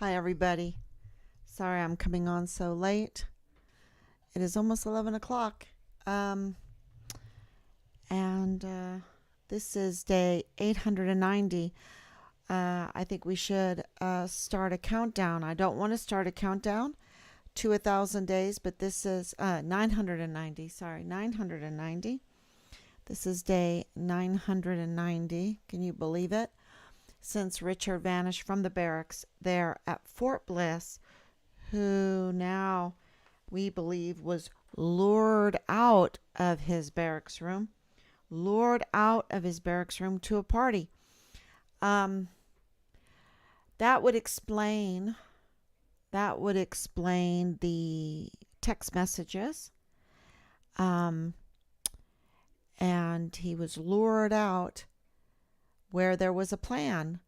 Hi, everybody. Sorry I'm coming on so late. It is almost 11 o'clock. Um, and this is day 890. I think we should start a countdown. I don't want to start a countdown to 1,000 days, but this is 990. Sorry, 990. This is day 990. Can you believe it? Since Richard vanished from the barracks there at Fort Bliss, who now we believe was lured out of his barracks room, to a party. Um, that would explain the text messages. Um, and he was lured out where there was a plan.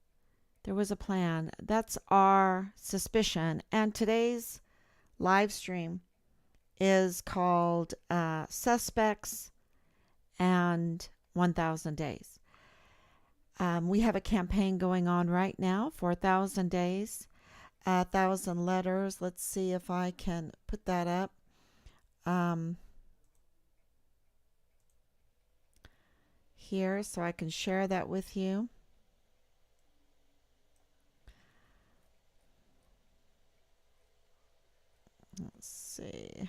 There was a plan. That's our suspicion. And today's live stream is called Suspects and 1,000 Days. We have a campaign going on right now for 1,000 days, 1,000 letters. Let's see if I can put that up. Here so I can share that with you. Let's see.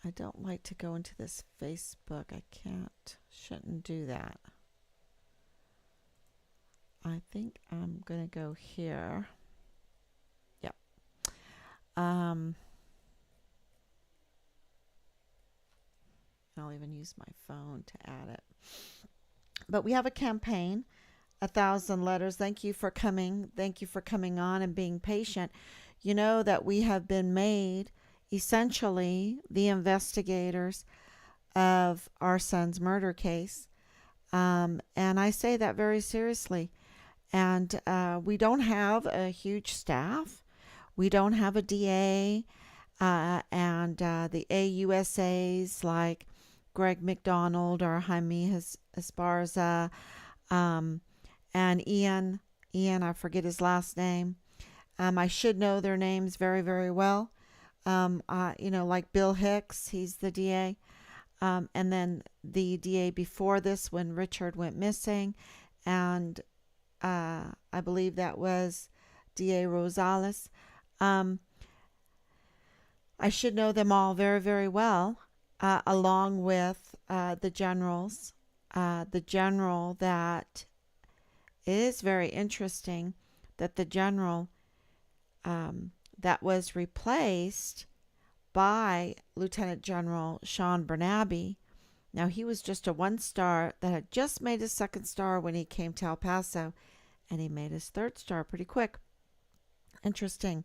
I don't like to go into this Facebook. I shouldn't do that. I think I'm going to go here. Yep. I'll even use my phone to add it. But we have a campaign, 1,000 letters. Thank you for coming. Thank you for coming on and being patient. You know that we have been made essentially the investigators of our son's murder case. And I say that very seriously. And we don't have a huge staff. We don't have a DA and the AUSAs like Greg McDonald or Jaime Esparza and Ian, I forget his last name. I should know their names very, very well. Like Bill Hicks, he's the DA. And then the DA before this when Richard went missing. And I believe that was DA Rosales. I should know them all very, very well, along with the generals. The general that is very interesting that the general that was replaced by Lieutenant General Sean Bernabe. Now, he was just a 1-star that had just made his 2nd star when he came to El Paso, and he made his 3rd star pretty quick. Interesting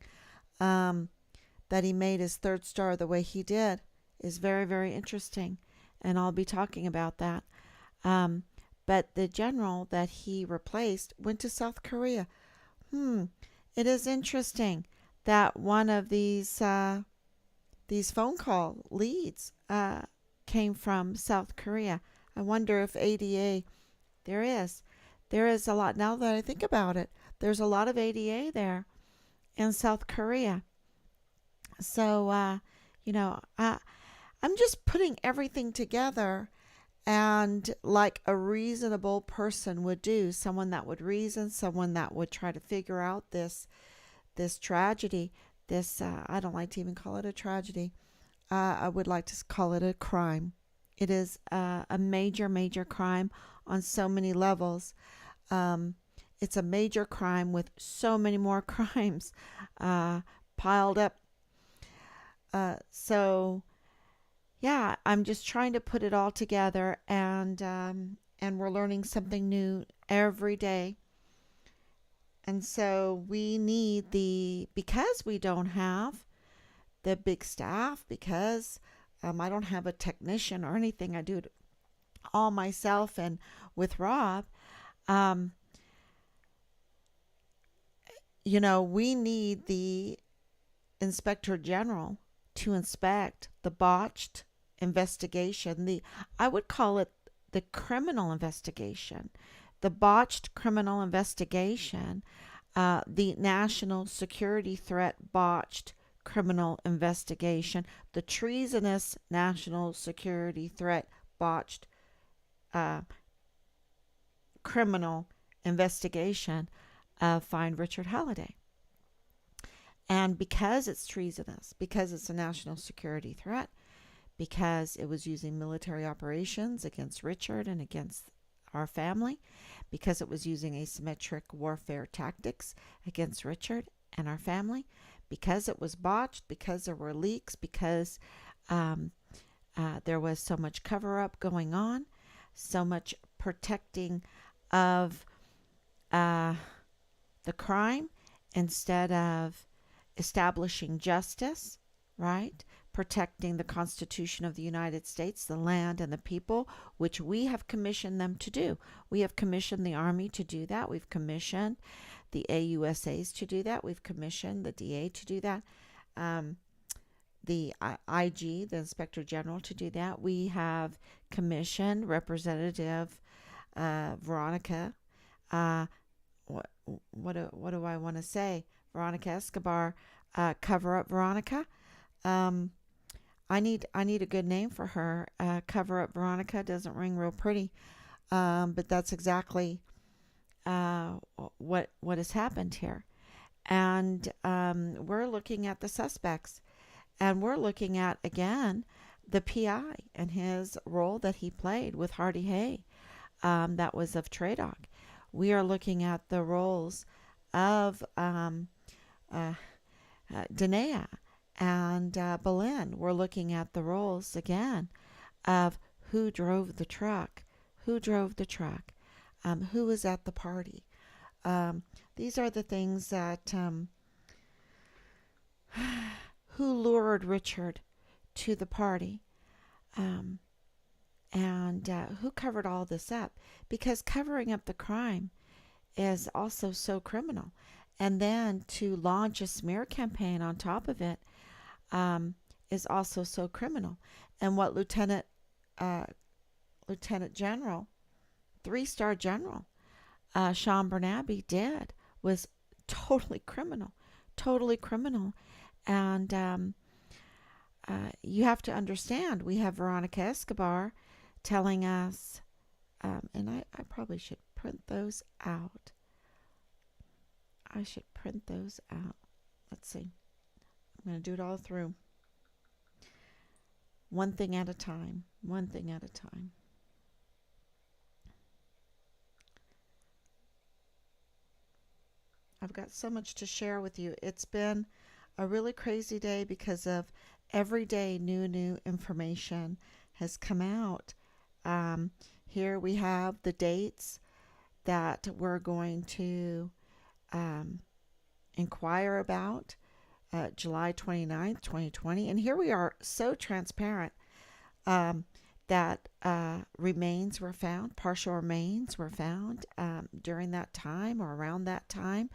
that he made his 3rd star the way he did is very, very interesting, and I'll be talking about that. But the general that he replaced went to South Korea. It is interesting that one of these phone call leads came from South Korea. I wonder if ADA, there is a lot, now that I think about it, there's a lot of ADA there in South Korea. So, I'm just putting everything together and like a reasonable person would do, someone that would reason, someone that would try to figure out this tragedy, I don't like to even call it a tragedy. I would like to call it a crime. It is a major, major crime on so many levels. It's a major crime with so many more crimes piled up. So yeah, I'm just trying to put it all together, and we're learning something new every day. And so we need because we don't have the big staff, because I don't have a technician or anything. I do it all myself and with Rob. We need the Inspector General to inspect the botched investigation. I would call it the criminal investigation, the botched criminal investigation, the national security threat botched criminal investigation, the treasonous national security threat botched uh, criminal investigation of Find Richard Halliday. And because it's treasonous, because it's a national security threat, because it was using military operations against Richard and against our family, because it was using asymmetric warfare tactics against Richard and our family, because it was botched, because there were leaks, because there was so much cover up going on, so much protecting of the crime instead of establishing justice, right? Protecting the Constitution of the United States, the land and the people, which we have commissioned them to do. We have commissioned the Army to do that. We've commissioned the AUSAs to do that. We've commissioned the DA to do that. The IG, the Inspector General, to do that. We have commissioned Representative Veronica. What do I want to say? Veronica Escobar, Cover Up Veronica. I need a good name for her. Cover Up Veronica doesn't ring real pretty, but that's exactly what has happened here. And we're looking at the suspects, and we're looking at again the PI and his role that he played with Hardy Hay. That was of Tradoc. We are looking at the roles of Danae and Belen. We're looking at the roles again of who drove the truck, who was at the party. These are the things that who lured Richard to the party, and who covered all this up, because covering up the crime is also so criminal. And then to launch a smear campaign on top of it is also so criminal. And what Lieutenant General, 3-star General Sean Bernabe did was totally criminal. And you have to understand, we have Veronica Escobar telling us, and I probably should print those out. Let's see. I'm going to do it all through. One thing at a time. I've got so much to share with you. It's been a really crazy day because of every day new information has come out. Here we have the dates that we're going to inquire about. July 29th, 2020. And here we are, so transparent that remains were found, partial remains were found during that time or around that time,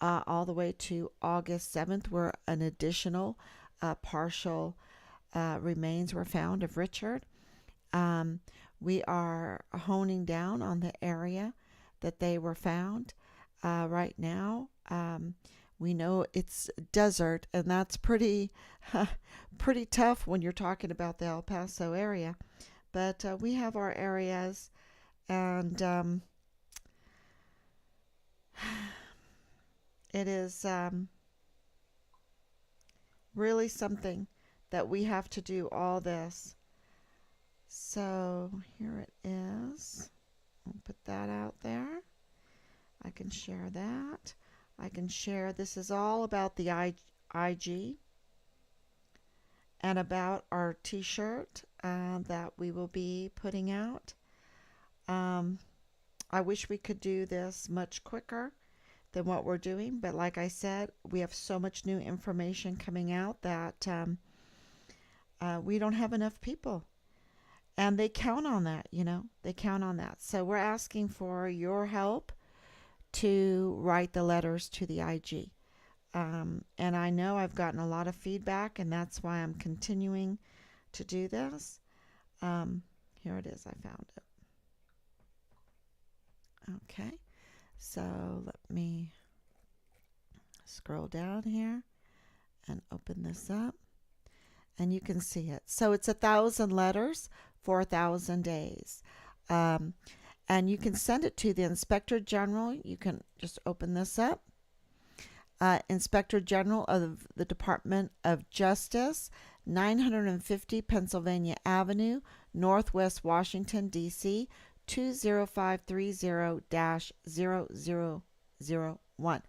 all the way to August 7th, where an additional partial remains were found of Richard. We are honing down on the area that they were found right now. We know it's desert, and that's pretty tough when you're talking about the El Paso area. But we have our areas, and it is really something that we have to do all this. So here it is. I'll put that out there. I can share that. I can share, this is all about the IG and about our t-shirt that we will be putting out. I wish we could do this much quicker than what we're doing, but like I said, we have so much new information coming out that we don't have enough people. And they count on that, they count on that. So we're asking for your help to write the letters to the IG. And I know I've gotten a lot of feedback, and that's why I'm continuing to do this. Here it is. I found it. Okay, so let me scroll down here and open this up, and you can see it. So it's 1,000 letters for 1,000 days. Um, and you can send it to the Inspector General. You can just open this up. Inspector General of the Department of Justice, 950 Pennsylvania Avenue, Northwest Washington, D.C., 20530-0001.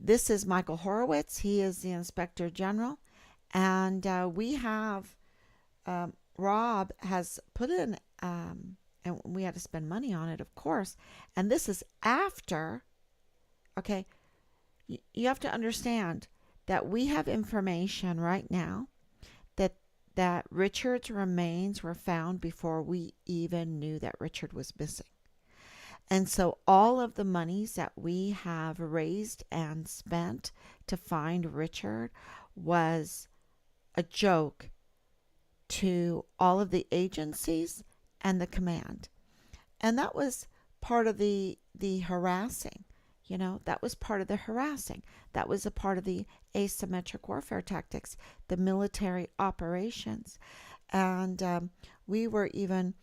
This is Michael Horowitz. He is the Inspector General. And we have, Rob has put in, and we had to spend money on it, of course. And this is after, okay, you have to understand that we have information right now that Richard's remains were found before we even knew that Richard was missing. And so all of the monies that we have raised and spent to find Richard was a joke to all of the agencies and the command. And that was part of the harassing. That was part of the harassing. That was a part of the asymmetric warfare tactics, the military operations. And we were even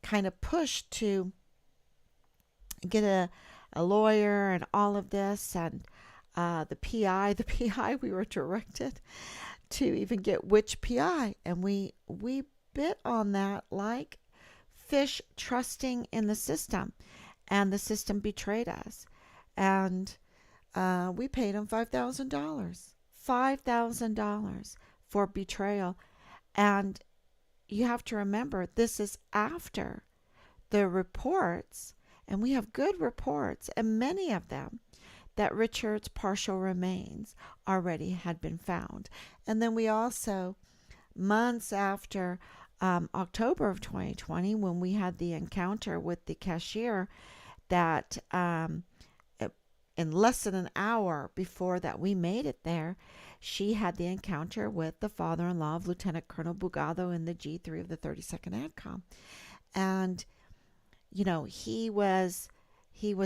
kind of pushed to get a lawyer and all of this. And the PI, we were directed to even get which PI. And we bit on that like fish trusting in the system. And the system betrayed us. And we paid him $5,000 for betrayal. And you have to remember, this is after the reports, and we have good reports, and many of them, that Richard's partial remains already had been found. And then we also, months after October of 2020, when we had the encounter with the cashier, that in less than an hour before that we made it there, she had the encounter with the father-in-law of Lieutenant Colonel Bugado in the G3 of the 32nd ADCOM. And, he was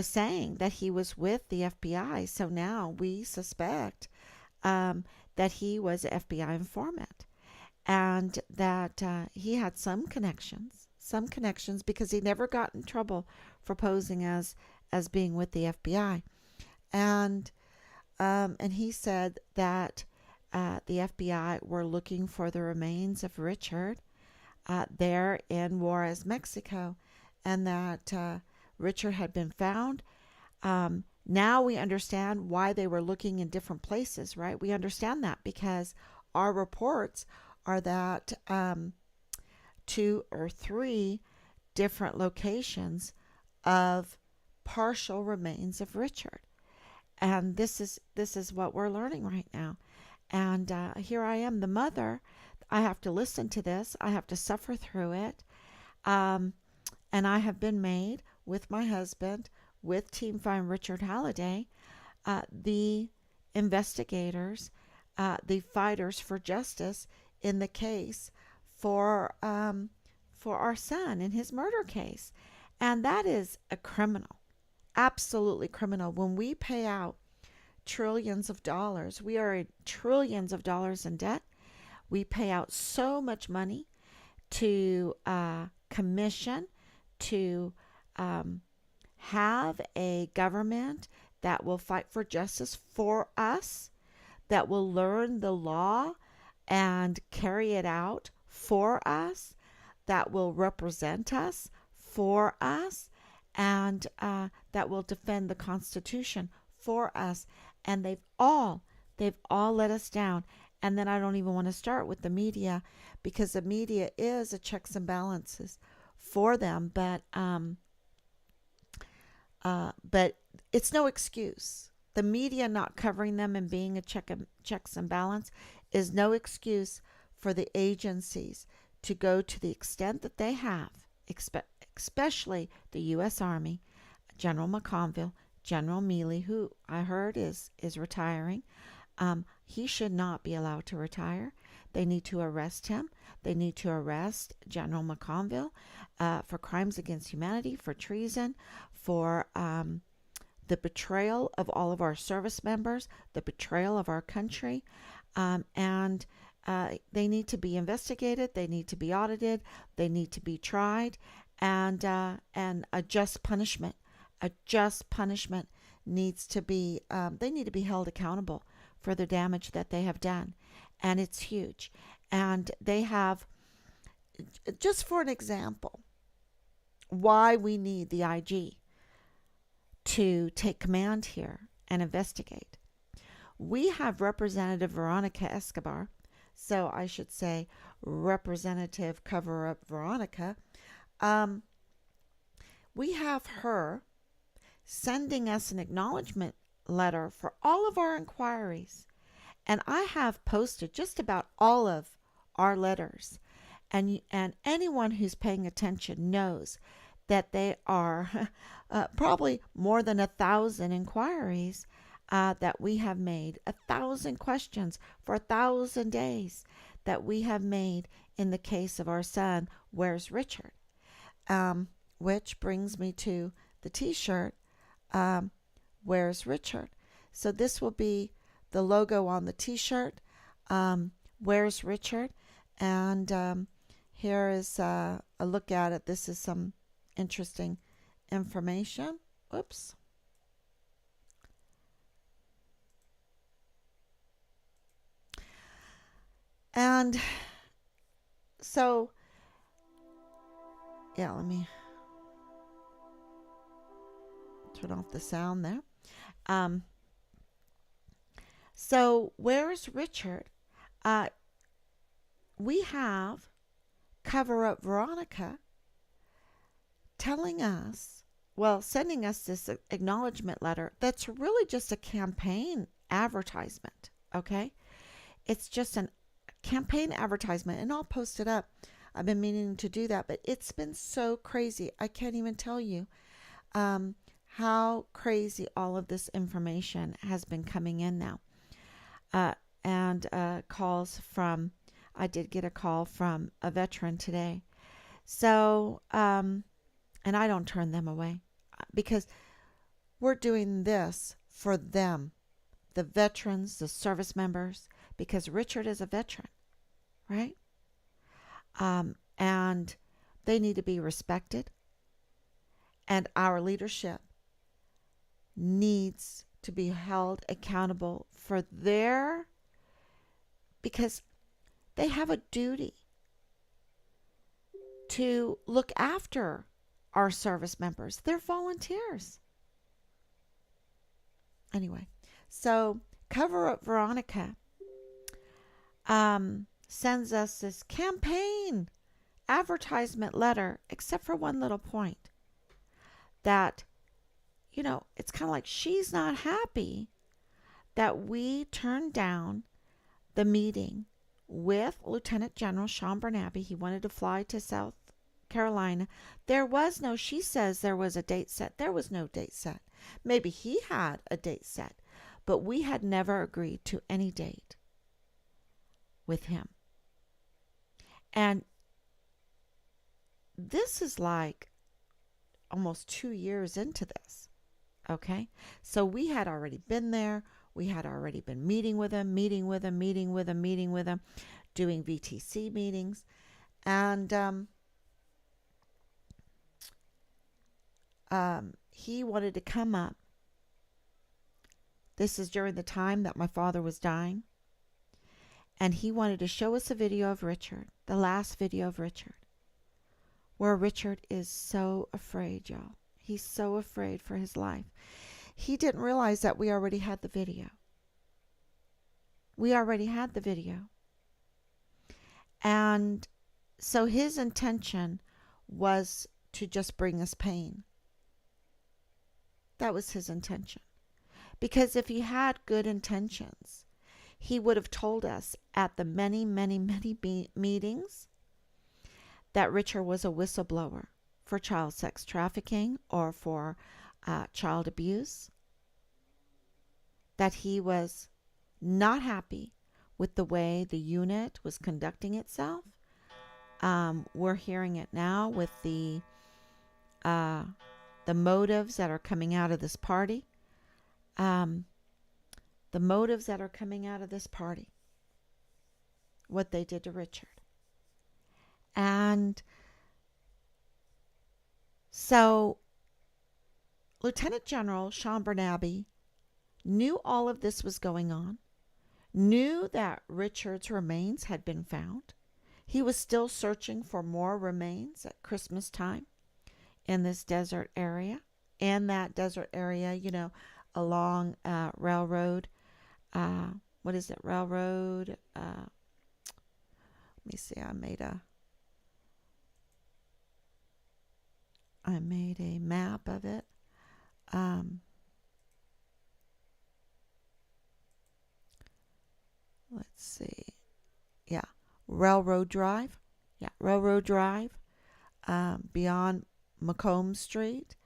saying that he was with the FBI. So now we suspect that he was an FBI informant, and that he had some connections because he never got in trouble for posing as being with the FBI. And he said that the FBI were looking for the remains of Richard there in Juarez, Mexico, and that Richard had been found. Now we understand why they were looking in different places, right? We understand that because our reports are that 2 or 3 different locations of partial remains of Richard. And this is what we're learning right now. And here I am, the mother. I have to listen to this. I have to suffer through it. And I have been made, with my husband, with Team Find Richard Halliday, the investigators, the fighters for justice in the case for our son in his murder case. And that is a criminal. Absolutely criminal. When we pay out trillions of dollars, we are in trillions of dollars in debt. We pay out so much money to commission, to have a government that will fight for justice for us, that will learn the law and carry it out for us, that will represent us for us, and that will defend the Constitution for us. And they've all let us down. And then I don't even want to start with the media, because the media is a checks and balances for them. But it's no excuse. The media not covering them and being a checks and balance is no excuse for the agencies to go to the extent that they have, especially the U.S. Army, General McConville, General Mealy, who I heard is retiring. He should not be allowed to retire. They need to arrest him. They need to arrest General McConville for crimes against humanity, for treason, for the betrayal of all of our service members, the betrayal of our country, and they need to be investigated. They need to be audited. They need to be tried, and a just punishment. A just punishment needs to be. They need to be held accountable for the damage that they have done, and it's huge. And they have, just for an example, why we need the IG to take command here and investigate. We have Representative Veronica Escobar, so I should say Representative Cover-Up Veronica. We have her sending us an acknowledgement letter for all of our inquiries. And I have posted just about all of our letters. And anyone who's paying attention knows that they are probably more than 1,000 inquiries that we have made, 1,000 questions for 1,000 days that we have made in the case of our son, Where's Richard? Which brings me to the t-shirt, Where's Richard? So this will be the logo on the t-shirt, Where's Richard? And here is a look at it. This is some interesting information. Oops. And so, yeah, let me turn off the sound there. So, Where's Richard? We have Cover-Up Veronica telling us, well, sending us this acknowledgement letter that's really just a campaign advertisement, okay? It's just a campaign advertisement, and I'll post it up. I've been meaning to do that, but it's been so crazy. I can't even tell you how crazy all of this information has been coming in now. And calls from, I did get a call from a veteran today. So, and I don't turn them away because we're doing this for them, the veterans, the service members, because Richard is a veteran, right? And they need to be respected. And our leadership needs to be held accountable for because they have a duty to look after our service members. They're volunteers. Anyway, so Cover-Up Veronica sends us this campaign advertisement letter, except for one little point that, it's kind of like she's not happy that we turned down the meeting with Lieutenant General Sean Bernabe. He wanted to fly to South Carolina. She says there was a date set. There was no date set. Maybe he had a date set, but we had never agreed to any date with him. And this is like almost 2 years into this. Okay. So we had already been there. We had already been meeting with him, doing VTC meetings. And he wanted to come up. This is during the time that my father was dying. And he wanted to show us a video of Richard, the last video of Richard, where Richard is so afraid, y'all. He's so afraid for his life. He didn't realize that we already had the video. And so his intention was to just bring us pain. That was his intention. Because if he had good intentions, he would have told us at the many, many, many meetings that Richard was a whistleblower for child sex trafficking or for child abuse, that he was not happy with the way the unit was conducting itself. We're hearing it now with uh, the motives that are coming out of this party. Um, the motives that are coming out of this party. What they did to Richard. And so Lieutenant General Sean Bernabe knew all of this was going on, knew that Richard's remains had been found. He was still searching for more remains at Christmas time in this desert area. In that desert area, along railroad. What is it? Railroad. Let me see. I made a map of it. Let's see. Yeah, Railroad Drive. Yeah, Railroad Drive. Beyond Macomb Street.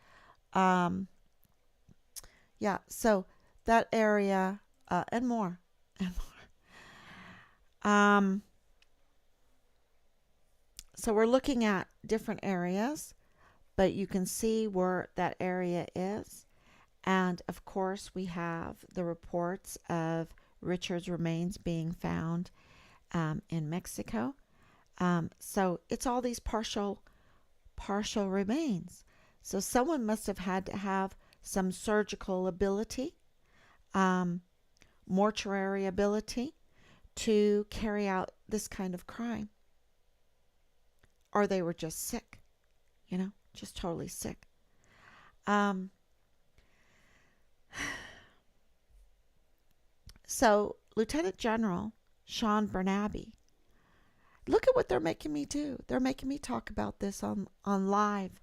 Yeah, so that area and more and more. So we're looking at different areas, but you can see where that area is. And of course, we have the reports of Richard's remains being found in Mexico. So it's all these partial remains. So someone must have had to have some surgical ability, mortuary ability to carry out this kind of crime. Or they were just sick, just totally sick. So Lieutenant General Sean Bernabe, look at what they're making me do. They're making me talk about this on live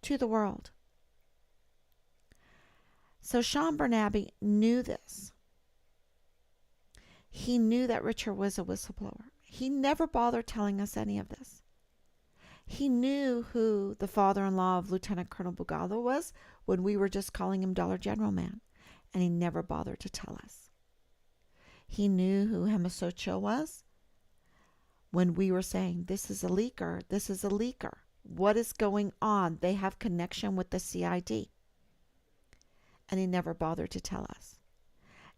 to the world. So Sean Bernabe knew this. He knew that Richard was a whistleblower. He never bothered telling us any of this. He knew who the father-in-law of Lieutenant Colonel Bugalo was when we were just calling him Dollar General Man, and he never bothered to tell us. He knew who Hemisocho was when we were saying, this is a leaker, this is a leaker. What is going on? They have connection with the CID. And he never bothered to tell us.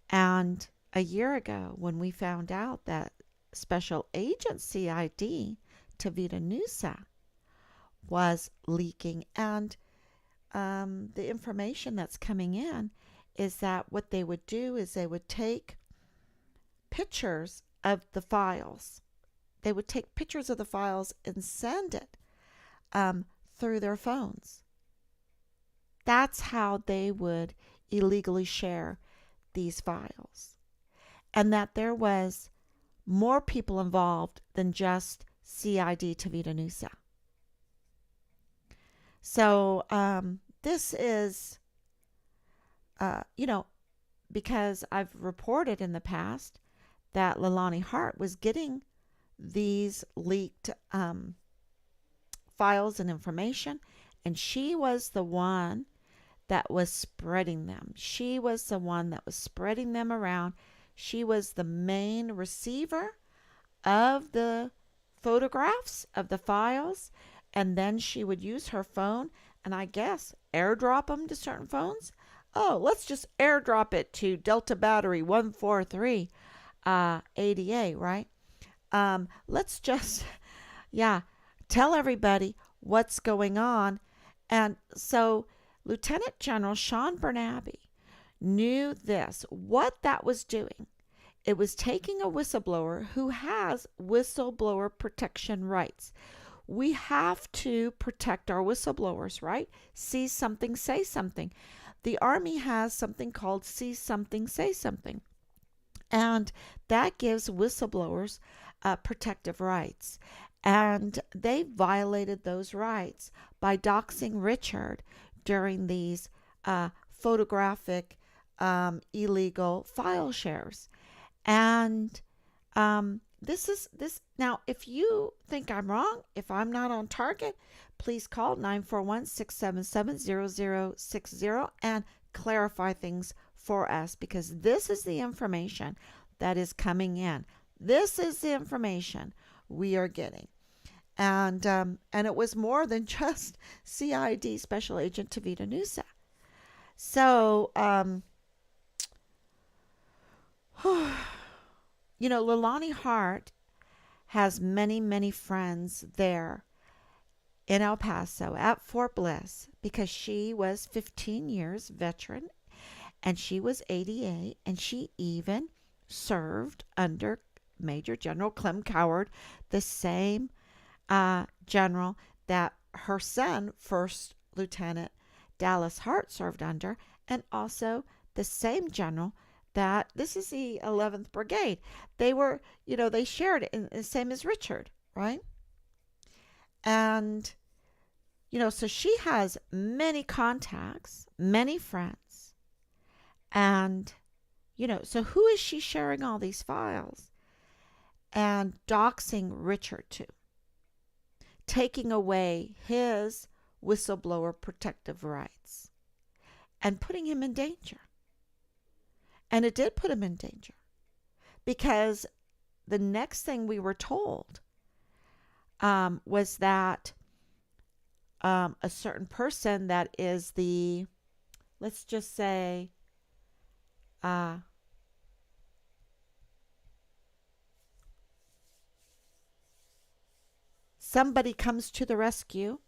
And a year ago, when we found out that Special Agent CID, Tavita Nusa, was leaking, and the information that's coming in is that what they would do is they would take pictures of the files. They would take pictures of the files and send it through their phones. That's how they would illegally share these files. And that there was more people involved than just CID Tavita Nusa. So this is, because I've reported in the past that Leilani Hart was getting these leaked files and information, and she was the one that was spreading them. She was the one that was spreading them around. She was the main receiver of the photographs of the files, and then she would use her phone and I guess airdrop them to certain phones. Oh, let's just airdrop it to Delta Battery 143 ADA, right? Let's just, tell everybody what's going on. And so Lieutenant General Sean Bernabe knew this, what that was doing. It was taking a whistleblower who has whistleblower protection rights. We have to protect our whistleblowers, right? See something, say something. The Army has something called See Something, Say Something. And that gives whistleblowers protective rights. And they violated those rights by doxing Richard during these photographic illegal file shares. And this now, if you think I'm wrong, if I'm not on target, please call 941-677-0060 and clarify things for us, because this is the information that is coming in. This is the information we are getting. And it was more than just CID Special Agent Tavita Nusa. So, Leilani Hart has many, many friends there in El Paso at Fort Bliss because she was 15 years veteran and she was ADA and she even served under Major General Clem Coward, the same general that her son, First Lieutenant Dallas Hart, served under, and also the same general that this is the 11th Brigade. They were, they shared it, the same as Richard, right? And, so she has many contacts, many friends. And, so who is she sharing all these files and doxing Richard to? Taking away his whistleblower protective rights and putting him in danger. And it did put him in danger because the next thing we were told was that a certain person that is the, let's just say, somebody comes to the rescue.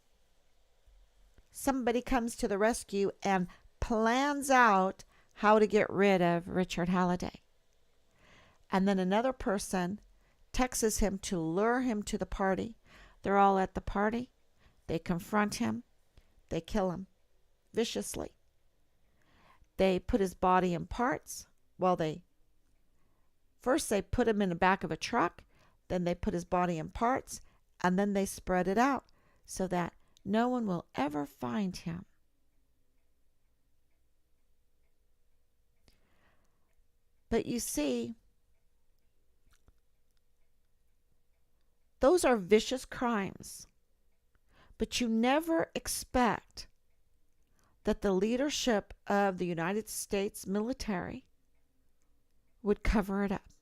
Somebody comes to the rescue and plans out how to get rid of Richard Halliday. And then another person texts him to lure him to the party. They're all at the party. They confront him. They kill him viciously. They put his body in parts. Well, first they put him in the back of a truck. Then they put his body in parts. And then they spread it out so that no one will ever find him. But you see, those are vicious crimes. But you never expect that the leadership of the United States military would cover it up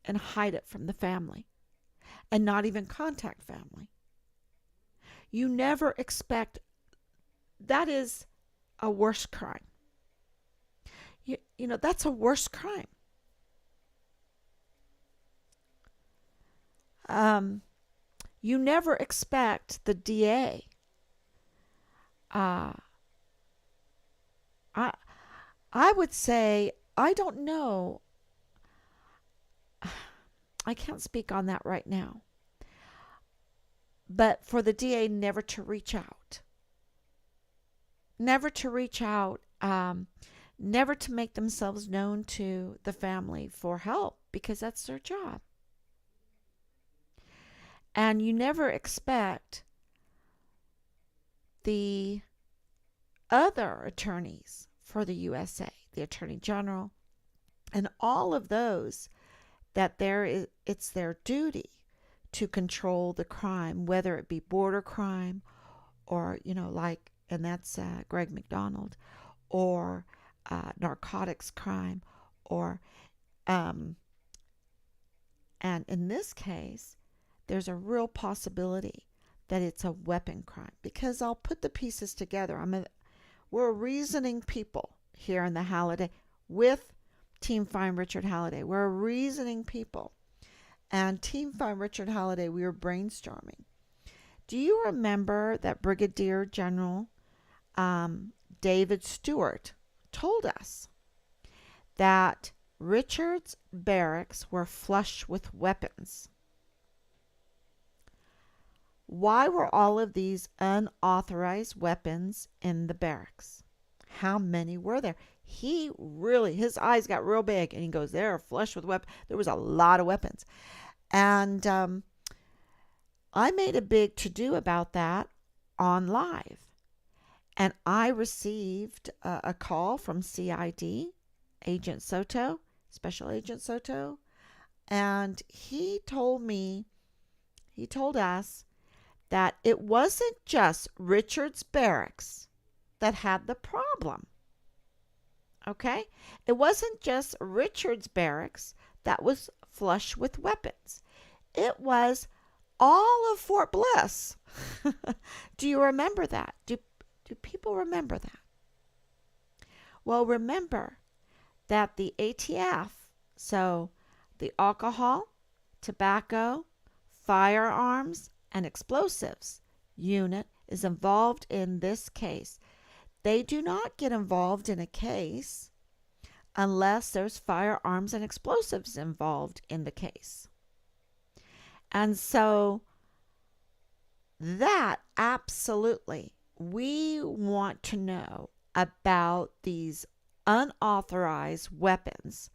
and hide it from the family and not even contact family. You never expect. That is a worse crime. That's a worse crime. You never expect the DA. I would say, I don't know. I can't speak on that right now. But for the DA never to reach out. Never to reach out. Never to make themselves known to the family for help because that's their job. And you never expect the other attorneys for the USA, the Attorney General, and all of those that it's their duty to control the crime, whether it be border crime or, and that's Greg McDonald, or narcotics crime, or, and in this case, there's a real possibility that it's a weapon crime because I'll put the pieces together. We're reasoning people here in the Halliday with Team Find Richard Halliday. We're reasoning people. And Team Find Richard Halliday, we were brainstorming. Do you remember that Brigadier General David Stewart told us that Richard's barracks were flush with weapons? Why were all of these unauthorized weapons in the barracks? How many were there? His eyes got real big and he goes, they're flush with weapons. There was a lot of weapons. And I made a big to-do about that on live. And I received a call from CID, Agent Soto, Special Agent Soto. And he told us that it wasn't just Richard's barracks that had the problem. Okay? It wasn't just Richard's barracks that was flush with weapons. It was all of Fort Bliss. Do you remember that? Do people remember that? Well, remember that the ATF, so the alcohol, tobacco, firearms, and explosives unit is involved in this case. They do not get involved in a case unless there's firearms and explosives involved in the case. And so that absolutely, we want to know about these unauthorized weapons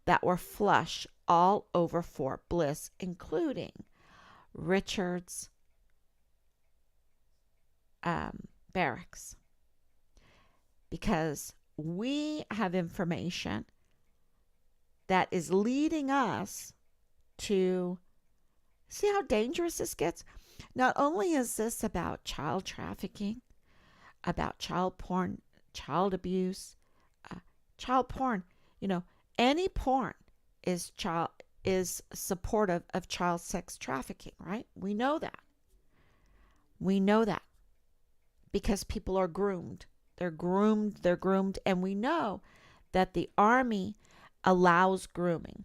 that were flush all over Fort Bliss, including Richard's barracks, because we have information that is leading us to see how dangerous this gets. Not only is this about child trafficking, about child porn, child abuse, child porn, any porn is supportive of child sex trafficking, right? We know that. We know that because people are groomed. They're groomed, and we know that the Army allows grooming,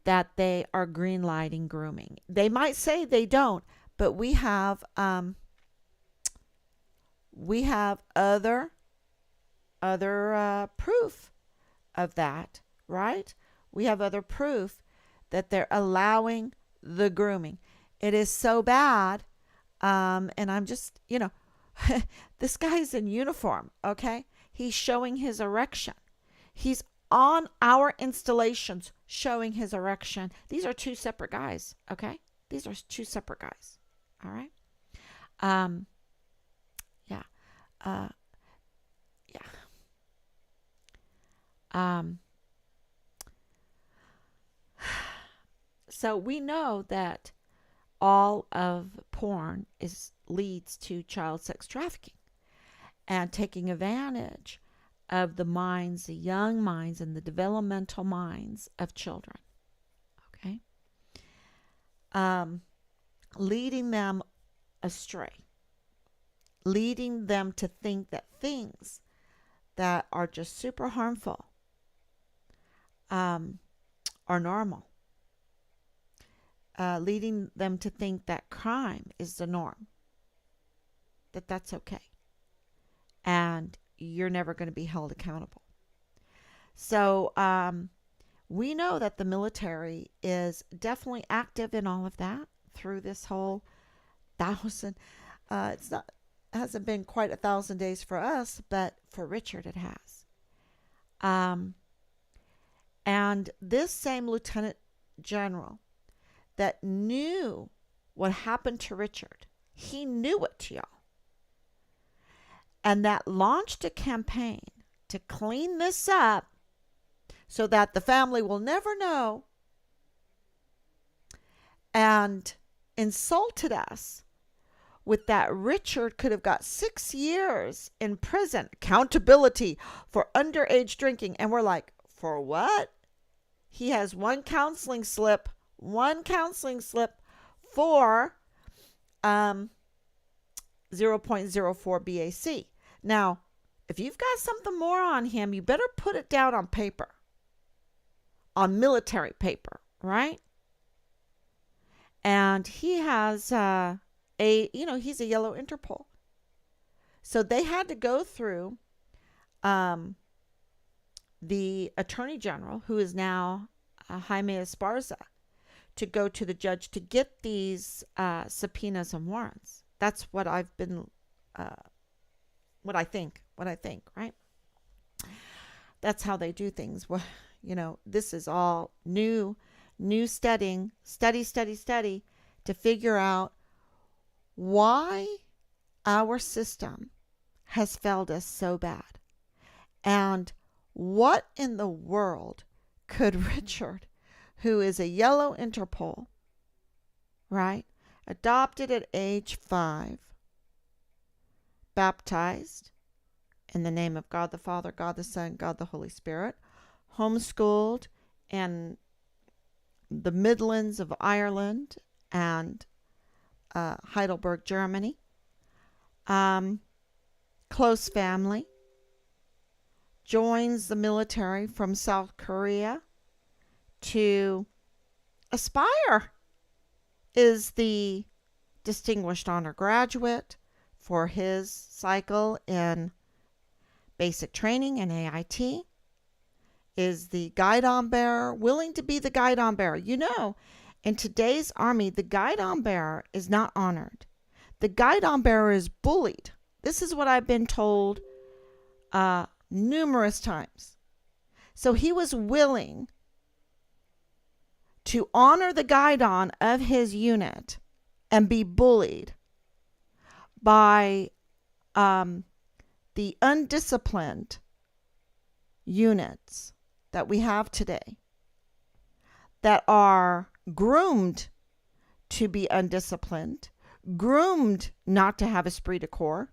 that they are green lighting grooming. They might say they don't, but we have other proof of that, right? We have other proof that they're allowing the grooming. It is so bad, and I'm just, this guy's in uniform, okay? He's showing his erection. He's on our installations showing his erection. These are two separate guys, okay? These are two separate guys, all right? Yeah. Yeah. So we know that all of porn leads to child sex trafficking and taking advantage of the minds, the young minds, and the developmental minds of children. Okay, leading them astray, leading them to think that things that are just super harmful are normal. Leading them to think that crime is the norm, that's okay, and you're never going to be held accountable. So we know that the military is definitely active in all of that through this whole hasn't been quite 1,000 days for us, but for Richard it has. And this same lieutenant general that knew what happened to Richard, he knew it, y'all. And that launched a campaign to clean this up so that the family will never know, and insulted us with that Richard could have got 6 years in prison, accountability for underage drinking. And we're like, for what? He has one counseling slip for 0.04 BAC. Now, if you've got something more on him, you better put it down on paper, on military paper, right? And he has he's a yellow Interpol. So they had to go through the Attorney General, who is now Jaime Esparza, to go to the judge to get these subpoenas and warrants. That's what I've been, what I think, right? That's how they do things. Well, this is all new study to figure out why our system has failed us so bad. And what in the world could Richard, who is a yellow Interpol, right, adopted at age 5, baptized in the name of God the Father, God the Son, God the Holy Spirit, homeschooled, and the Midlands of Ireland and Heidelberg, Germany. Close family. Joins the military from South Korea to Aspire. Is the distinguished honor graduate for his cycle in basic training and AIT. Is the guidon bearer, willing to be the guidon bearer. You know, in today's Army, the guidon bearer is not honored. The guidon bearer is bullied. This is what I've been told numerous times. So he was willing to honor the guidon of his unit and be bullied by the undisciplined units that we have today that are groomed to be undisciplined, groomed not to have esprit de corps,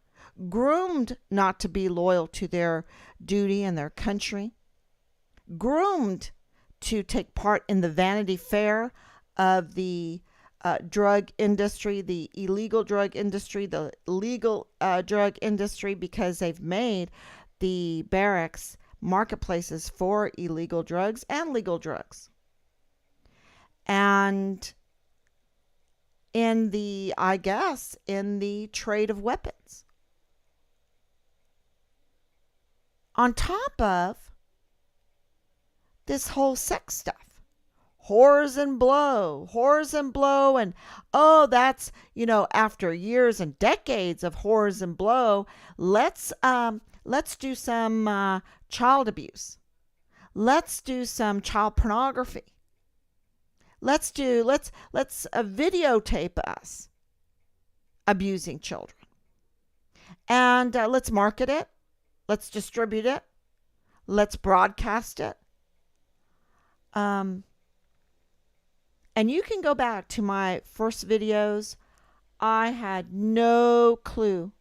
groomed not to be loyal to their duty and their country, groomed to take part in the Vanity Fair of the drug industry, the illegal drug industry, the legal drug industry, because they've made the barracks marketplaces for illegal drugs and legal drugs. And in the, I guess, in the trade of weapons. On top of this whole sex stuff. Whores and blow, and oh, that's, after years and decades of whores and blow, let's do some child abuse. Let's do some child pornography. Let's videotape us abusing children. And let's market it. Let's distribute it. Let's broadcast it. And you can go back to my first videos. I had no clue.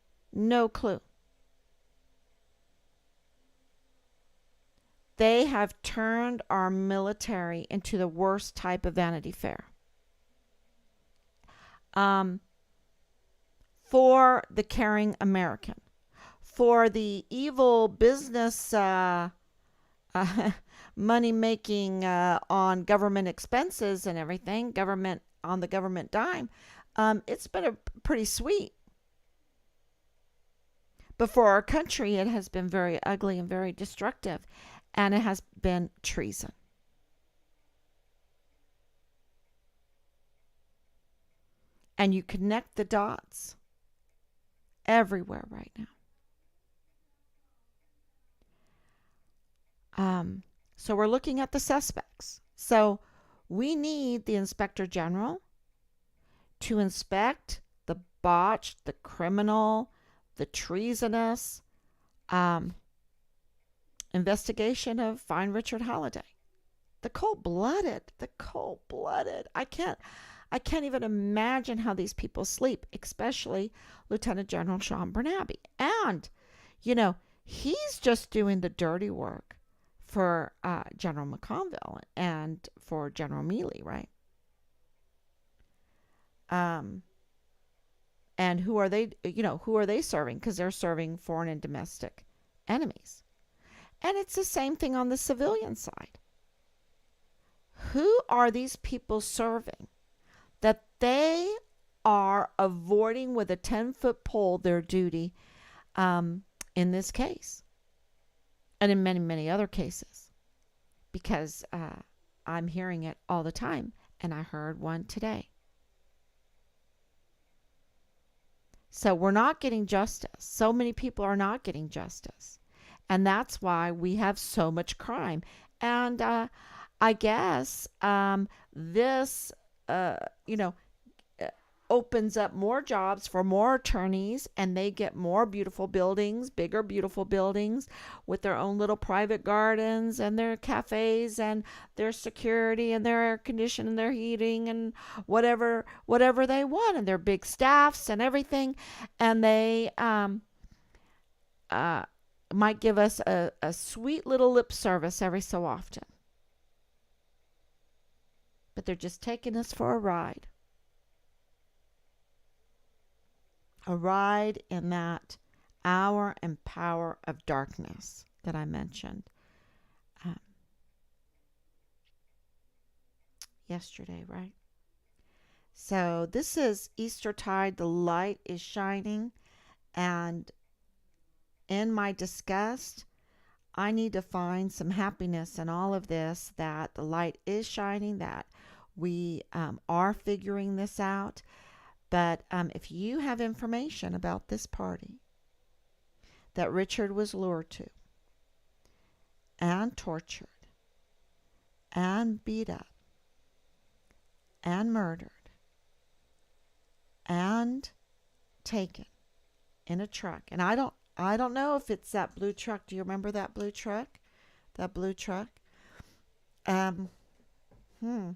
They have turned our military into the worst type of Vanity Fair. For the caring American. For the evil business money making on government expenses and everything, government on the government dime, it's been a pretty sweet. But for our country, it has been very ugly and very destructive, and it has been treason. And you connect the dots everywhere right now. So we're looking at the suspects. So we need the Inspector General to inspect the botched, the criminal, the treasonous investigation of Find Richard Halliday. The cold-blooded. I can't even imagine how these people sleep, especially Lieutenant General Sean Bernabe. And, he's just doing the dirty work for General McConville and for General Mealy, right? And who are they serving? Because they're serving foreign and domestic enemies. And it's the same thing on the civilian side. Who are these people serving that they are avoiding with a 10-foot pole their duty in this case? And in many, many other cases, because I'm hearing it all the time, and I heard one today. So we're not getting justice. So many people are not getting justice. And that's why we have so much crime. And I guess this, opens up more jobs for more attorneys, and they get more beautiful buildings, bigger beautiful buildings with their own little private gardens and their cafes and their security and their air conditioning and their heating and whatever they want, and their big staffs and everything. And they might give us a sweet little lip service every so often. but they're just taking us for a ride. A ride in that hour and power of darkness that I mentioned um, yesterday, right? So this is Eastertide. The light is shining, and in my disgust, I need to find some happiness in all of this, that the light is shining, that we are figuring this out. But if you have information about this party that Richard was lured to and tortured and beat up and murdered and taken in a truck, and I don't know if it's that blue truck. Do you remember that blue truck? That blue truck? Um, hmm.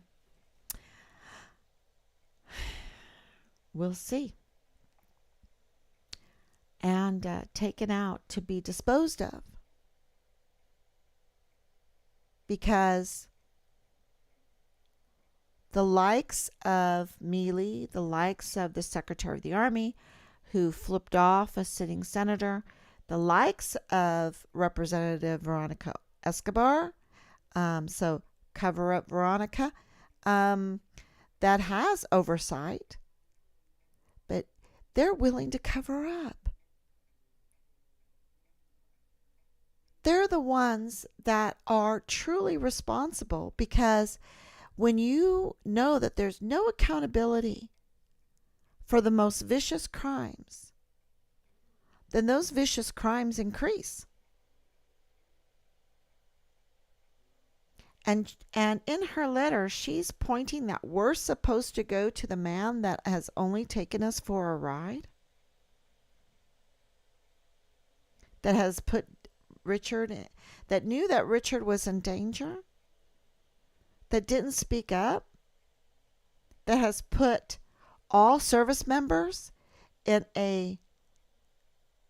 We'll see. And taken out to be disposed of. Because the likes of Mealy, the likes of the Secretary of the Army, who flipped off a sitting senator, the likes of Representative Veronica Escobar, so cover up Veronica, that has oversight, but they're willing to cover up. They're the ones that are truly responsible, because when you know that there's no accountability for the most vicious crimes, then those vicious crimes increase. And in her letter, she's pointing that we're supposed to go to the man that has only taken us for a ride, that has put Richard, that knew that Richard was in danger, that didn't speak up, that has put all service members in a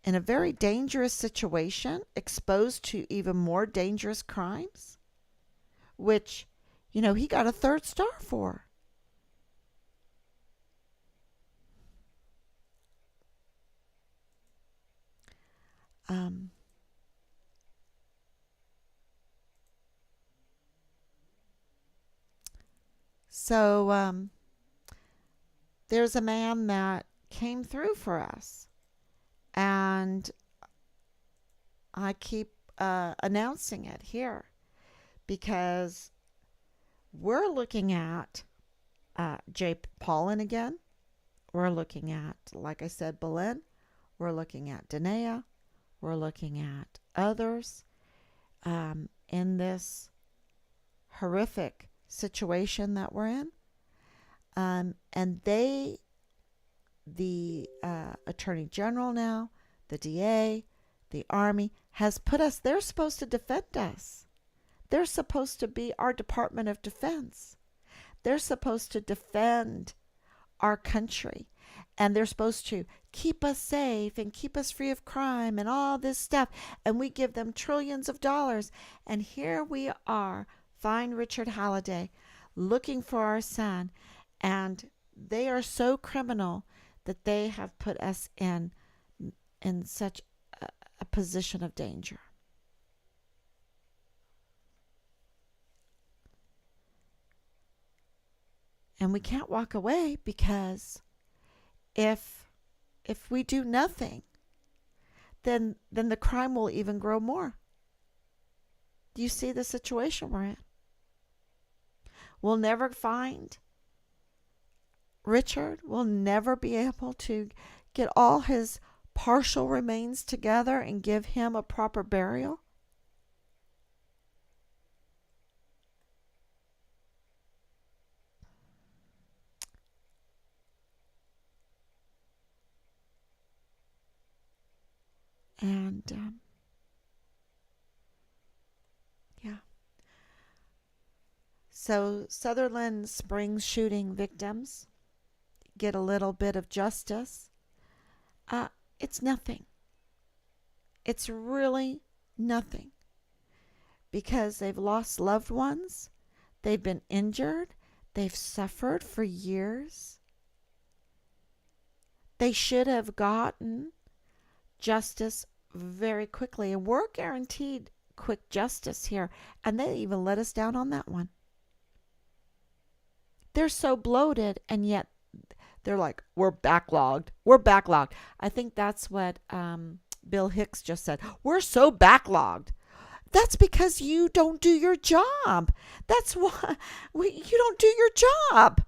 very dangerous situation, exposed to even more dangerous crimes, which, he got a 3rd star for. So there's a man that came through for us, and I keep announcing it here, because we're looking at Jay Paulin again. We're looking at, like I said, Belen. We're looking at Danae. We're looking at others in this horrific situation that we're in. And the Attorney General now, the DA, the Army, has put us, they're supposed to defend us. They're supposed to be our Department of Defense. They're supposed to defend our country. And they're supposed to keep us safe and keep us free of crime and all this stuff. And we give them trillions of dollars. And here we are, Find Richard Halliday, looking for our son. And they are so criminal that they have put us in such a position of danger. And we can't walk away, because if we do nothing, then the crime will even grow more. Do you see the situation we're in? We'll never find Richard. We'll never be able to get all his partial remains together and give him a proper burial. And yeah. So Sutherland Springs shooting victims get a little bit of justice. It's nothing. It's really nothing, because they've lost loved ones. They've been injured. They've suffered for years. They should have gotten justice very quickly, and we're guaranteed quick justice here, and they even let us down on that one. They're so bloated, and yet they're like, we're backlogged. We're backlogged. I think that's what Bill Hicks just said. We're so backlogged. That's because you don't do your job. That's why you don't do your job.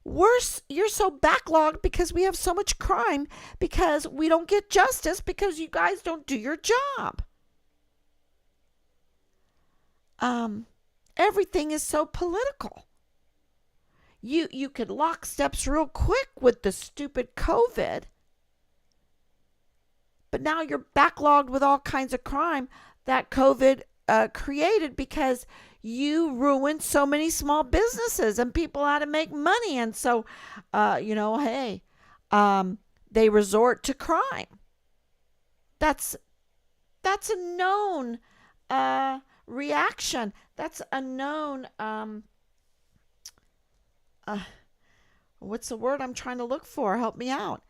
Worse, you're so backlogged because we have so much crime, because we don't get justice, because you guys don't do your job. Everything is so political. You could lock steps real quick with the stupid COVID, but now you're backlogged with all kinds of crime that COVID created because you ruined so many small businesses and people had to make money. And so, hey, they resort to crime. That's a known reaction. That's a known, what's the word I'm trying to look for? Help me out.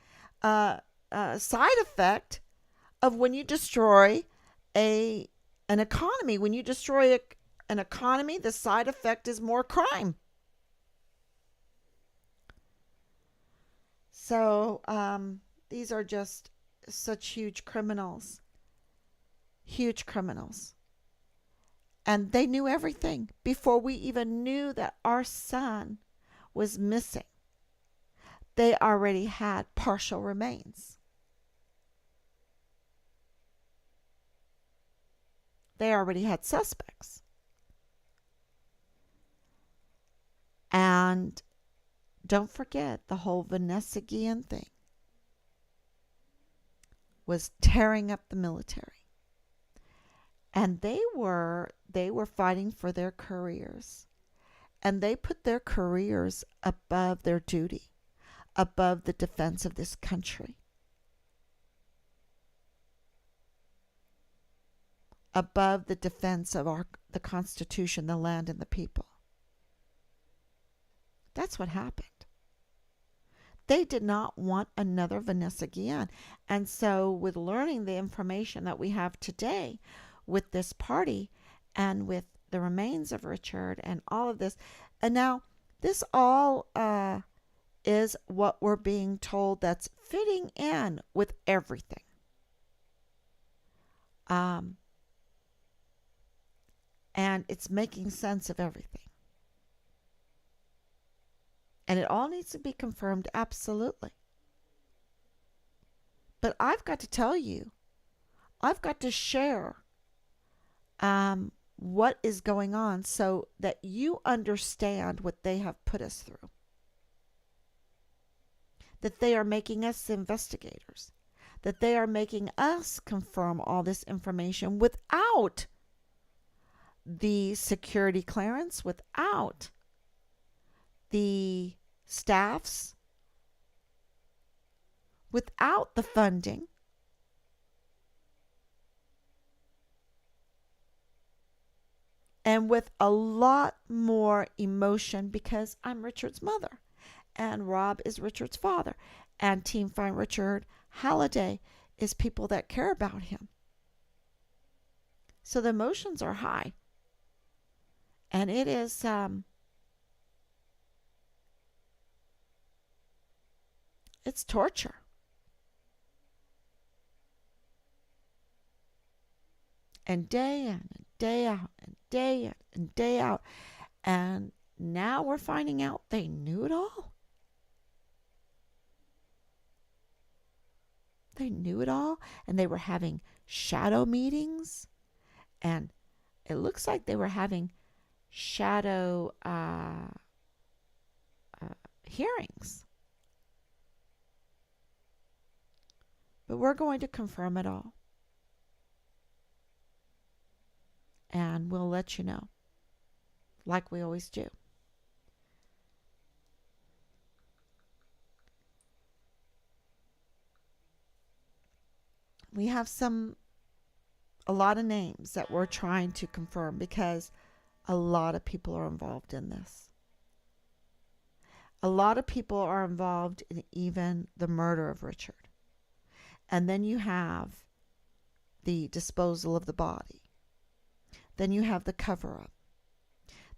Side effect of when you destroy an economy. When you destroy an economy, the side effect is more crime. So these are just such huge criminals. Huge criminals. And they knew everything before we even knew that our son was missing. They already had partial remains. They already had suspects. And don't forget, the whole Vanessa Guillen thing was tearing up the military. And they were fighting for their careers. And they put their careers above their duty, above the defense of this country, above the defense of the Constitution, the land, and the people. That's what happened. They did not want another Vanessa Guillen. And so with learning the information that we have today with this party and with the remains of Richard and all of this, and now this all is what we're being told that's fitting in with everything. And it's making sense of everything. And it all needs to be confirmed, absolutely. But I've got to tell you, I've got to share what is going on so that you understand what they have put us through. That they are making us investigators. That they are making us confirm all this information without the security clearance, without the staffs, without the funding. And with a lot more emotion, because I'm Richard's mother and Rob is Richard's father, and Team Find Richard Halliday is people that care about him. So the emotions are high. And it is it's torture. And day in and day out and day in and day out. And now we're finding out they knew it all. They knew it all. And they were having shadow meetings. And it looks like they were having shadow hearings. But we're going to confirm it all. And we'll let you know, like we always do. We have a lot of names that we're trying to confirm because a lot of people are involved in this. A lot of people are involved in even the murder of Richard. And then you have the disposal of the body. Then you have the cover up.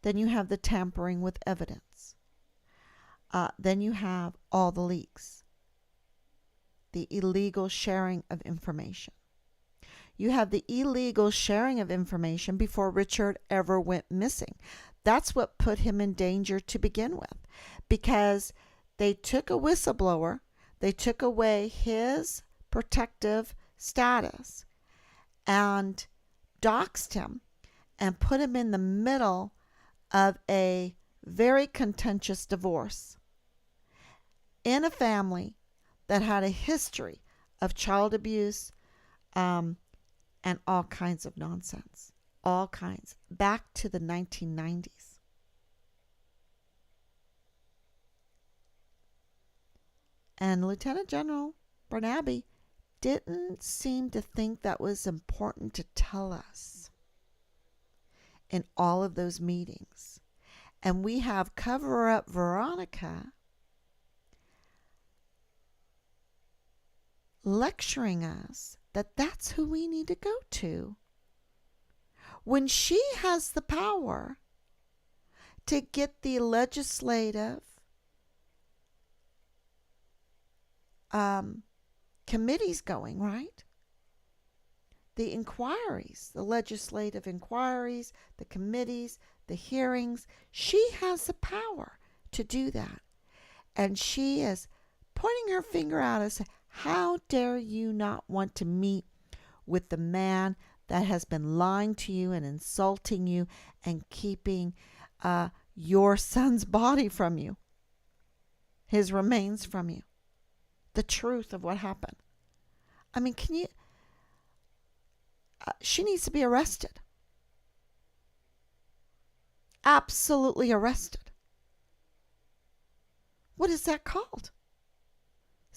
Then you have the tampering with evidence. Then you have all the leaks, the illegal sharing of information. You have the illegal sharing of information before Richard ever went missing. That's what put him in danger to begin with, because they took a whistleblower, they took away his protective status and doxed him and put him in the middle of a very contentious divorce in a family that had a history of child abuse, and all kinds of nonsense. All kinds. Back to the 1990s. And Lieutenant General Barnaby didn't seem to think that was important to tell us in all of those meetings. And we have cover-up Veronica lecturing us that that's who we need to go to, when she has the power to get the legislative committees going, right? The inquiries, the legislative inquiries, the committees, the hearings. She has the power to do that. And she is pointing her finger at us. How dare you not want to meet with the man that has been lying to you and insulting you and keeping your son's body from you, his remains from you, the truth of what happened? I mean, can you... she needs to be arrested. Absolutely arrested. What is that called?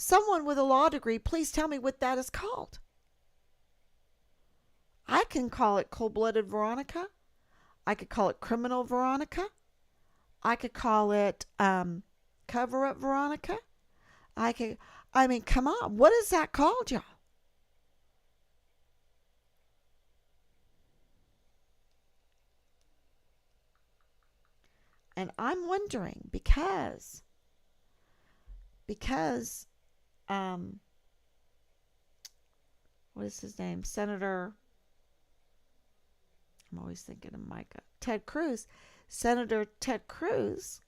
Someone with a law degree, please tell me what that is called. I can call it cold-blooded Veronica. I could call it criminal Veronica. I could call it cover-up Veronica. I mean, come on. What is that called, y'all? And I'm wondering because what is his name? Senator, I'm always thinking of Micah. Ted Cruz. Senator Ted Cruz,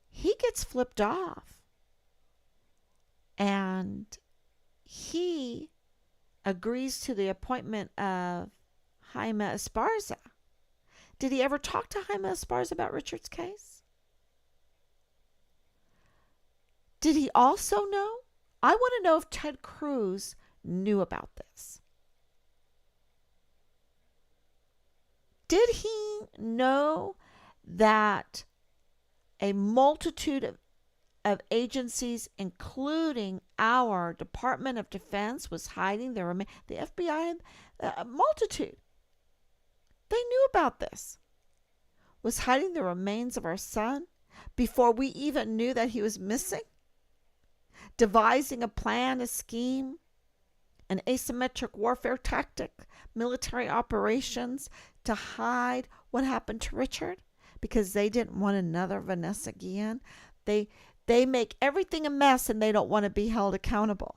he gets flipped off. And he agrees to the appointment of Jaime Esparza. Did he ever talk to Jaime Esparza about Richard's case? Did he also know? I want to know if Ted Cruz knew about this. Did he know that a multitude of agencies, including our Department of Defense, was hiding their remains? The FBI, a multitude. They knew about this. Was hiding the remains of our son before we even knew that he was missing? Devising a plan, a scheme, an asymmetric warfare tactic, military operations to hide what happened to Richard because they didn't want another Vanessa Guillen. They make everything a mess and they don't want to be held accountable.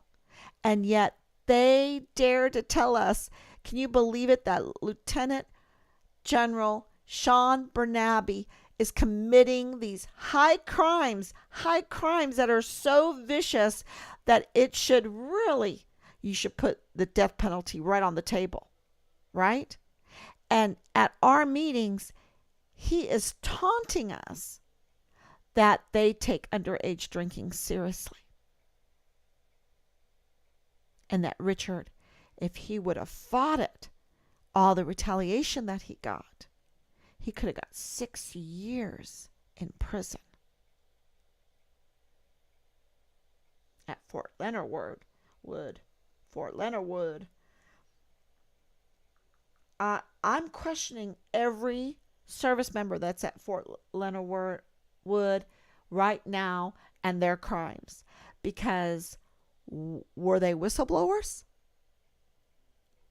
And yet they dare to tell us, can you believe it, that Lieutenant General Sean Barnaby is committing these high crimes that are so vicious that it should really, you should put the death penalty right on the table, right? And at our meetings, he is taunting us that they take underage drinking seriously. And that Richard, if he would have fought it, all the retaliation that he got, he could have got 6 years in prison at Fort Leonard Wood. Fort Leonard Wood. I'm questioning every service member that's at Fort Leonard Wood right now and their crimes. Because were they whistleblowers?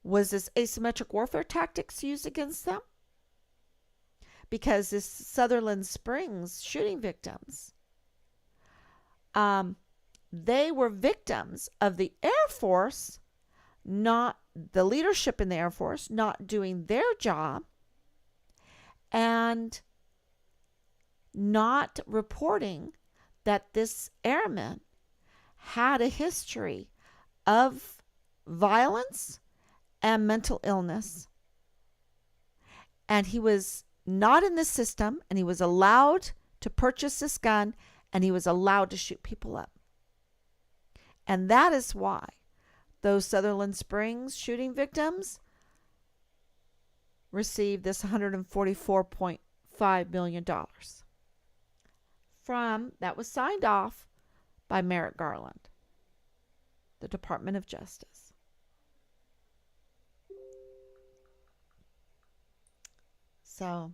Was this asymmetric warfare tactics used against them? Because this Sutherland Springs shooting victims, they were victims of the Air Force, not the leadership in the Air Force, not doing their job and not reporting that this airman had a history of violence and mental illness. And he was not in the system, and he was allowed to purchase this gun, and he was allowed to shoot people up. And that is why those Sutherland Springs shooting victims received this $144.5 million that was signed off by Merrick Garland, the Department of Justice. So,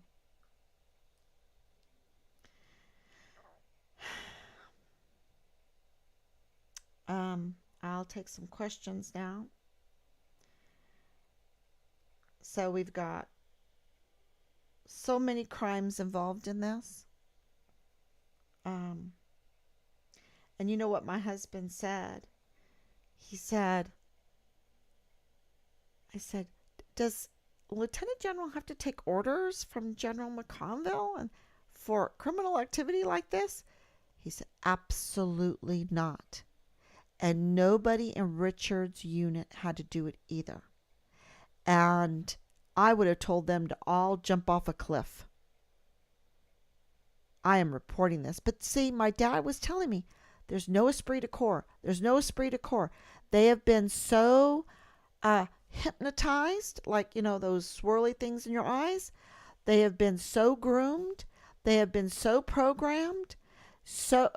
I'll take some questions now. So we've got so many crimes involved in this. And you know what my husband said? He said, I said, does Lieutenant General have to take orders from General McConville and for criminal activity like this? He said, absolutely not. And nobody in Richard's unit had to do it either. And I would have told them to all jump off a cliff. I am reporting this. But see, my dad was telling me, there's no esprit de corps. There's no esprit de corps. They have been so hypnotized, like, you know, those swirly things in your eyes. They have been so groomed. They have been so programmed, so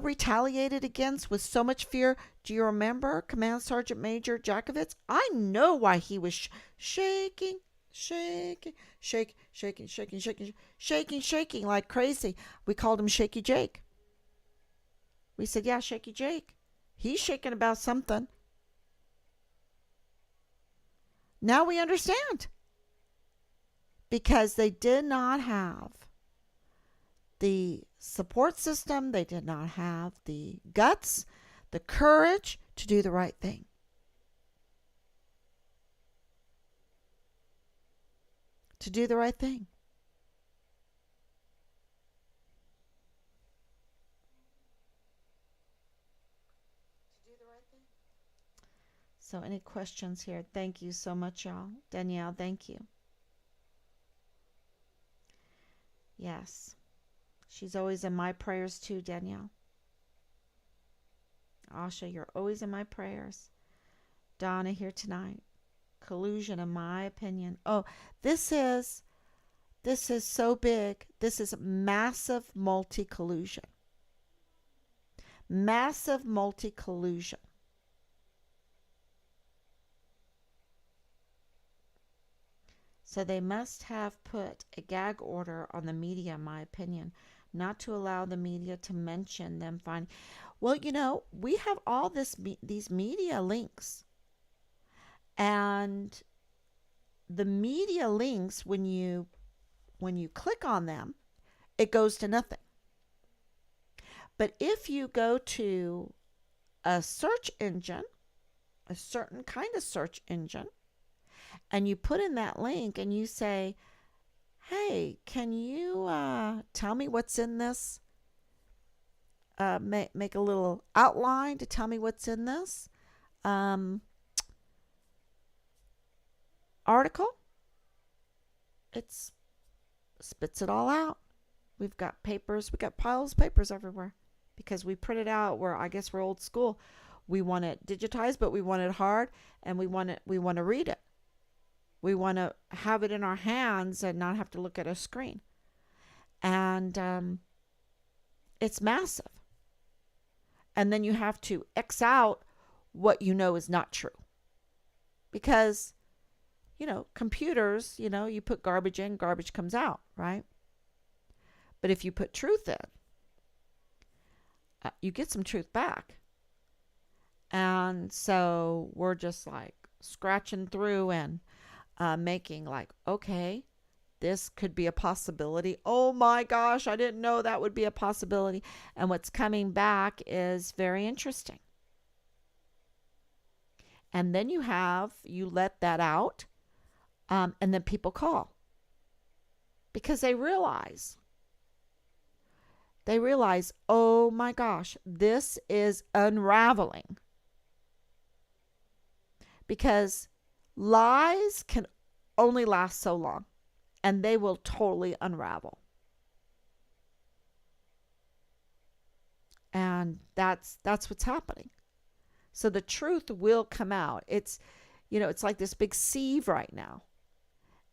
retaliated against with so much fear. Do you remember Command Sergeant Major Jakovitz? I know why he was shaking like crazy. We called him Shaky Jake. We said, yeah, Shaky Jake. He's shaking about something. Now we understand. Because they did not have the support system. They did not have the guts, the courage to do the right thing. To do the right thing. So any questions here? Thank you so much, y'all. Danielle, thank you. Yes. She's always in my prayers too, Danielle. Asha, you're always in my prayers. Donna here tonight. Collusion, in my opinion. Oh, this is so big. This is massive multi-collusion. Massive multi-collusion. So they must have put a gag order on the media, in my opinion, not to allow the media to mention them finding. Well, you know, we have all these media links. And the media links, when you click on them, it goes to nothing. But if you go to a search engine, a certain kind of search engine, and you put in that link and you say, hey, can you tell me what's in this? Make a little outline to tell me what's in this article. It spits it all out. We've got papers. We got piles of papers everywhere because we print it out. I guess we're old school. We want it digitized, but we want it hard, and we want to read it. We want to have it in our hands and not have to look at a screen. And it's massive. And then you have to X out what you know is not true. Because computers, you put garbage in, garbage comes out, right? But if you put truth in, you get some truth back. And so we're just like scratching through and making like, okay, this could be a possibility. Oh my gosh, I didn't know that would be a possibility. And what's coming back is very interesting. And then you let that out, and then people call because they realize, oh my gosh, this is unraveling. Because lies can only last so long, and they will totally unravel. And that's what's happening. So the truth will come out. It's like this big sieve right now.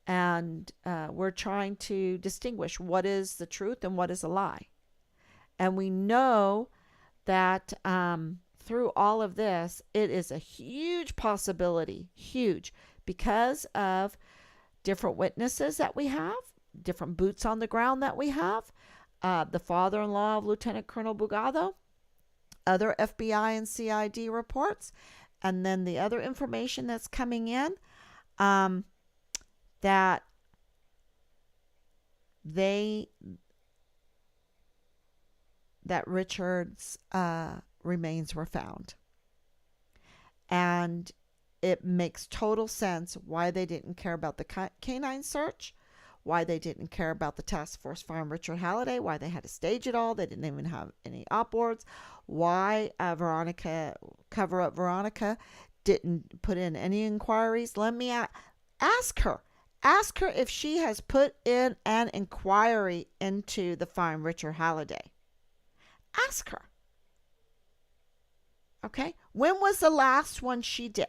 And we're trying to distinguish what is the truth and what is a lie. And we know that through all of this, it is a huge possibility, huge, because of different witnesses that we have, different boots on the ground that we have, the father-in-law of Lieutenant Colonel Bugado, other FBI and CID reports, and then the other information that's coming in, that Richard's remains were found. And it makes total sense why they didn't care about the canine search, why they didn't care about the task force Find Richard Halliday, why they had to stage it all. They didn't even have any op boards, why cover-up Veronica didn't put in any inquiries. Let me ask her. Ask her if she has put in an inquiry into the Find Richard Halliday. Ask her. Okay? When was the last one she did?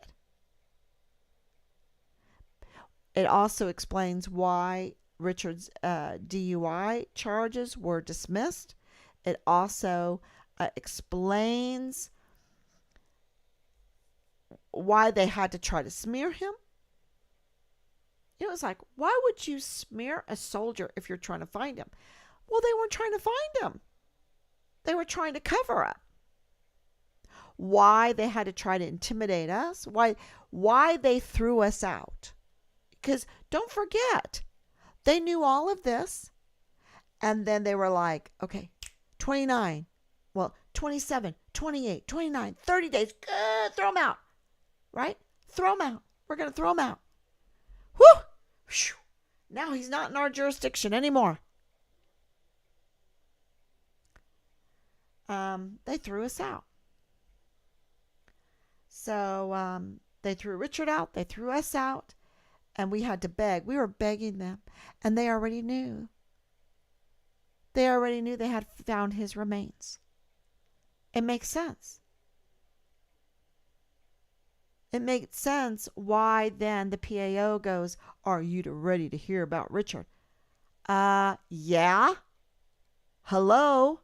It also explains why Richard's DUI charges were dismissed. It also explains why they had to try to smear him. It was like, why would you smear a soldier if you're trying to find him? Well, they weren't trying to find him. They were trying to cover up. Why they had to try to intimidate us? Why they threw us out? Because don't forget, they knew all of this. And then they were like, okay, 29, 27, 28, 29, 30 days. Good, throw them out. Right? Throw them out. We're going to throw them out. Whew! Whew. Now he's not in our jurisdiction anymore. They threw us out. So they threw Richard out. They threw us out. And we had to beg. We were begging them. And they already knew. They already knew they had found his remains. It makes sense. It makes sense why then the PAO goes, are you ready to hear about Richard? Yeah. Hello?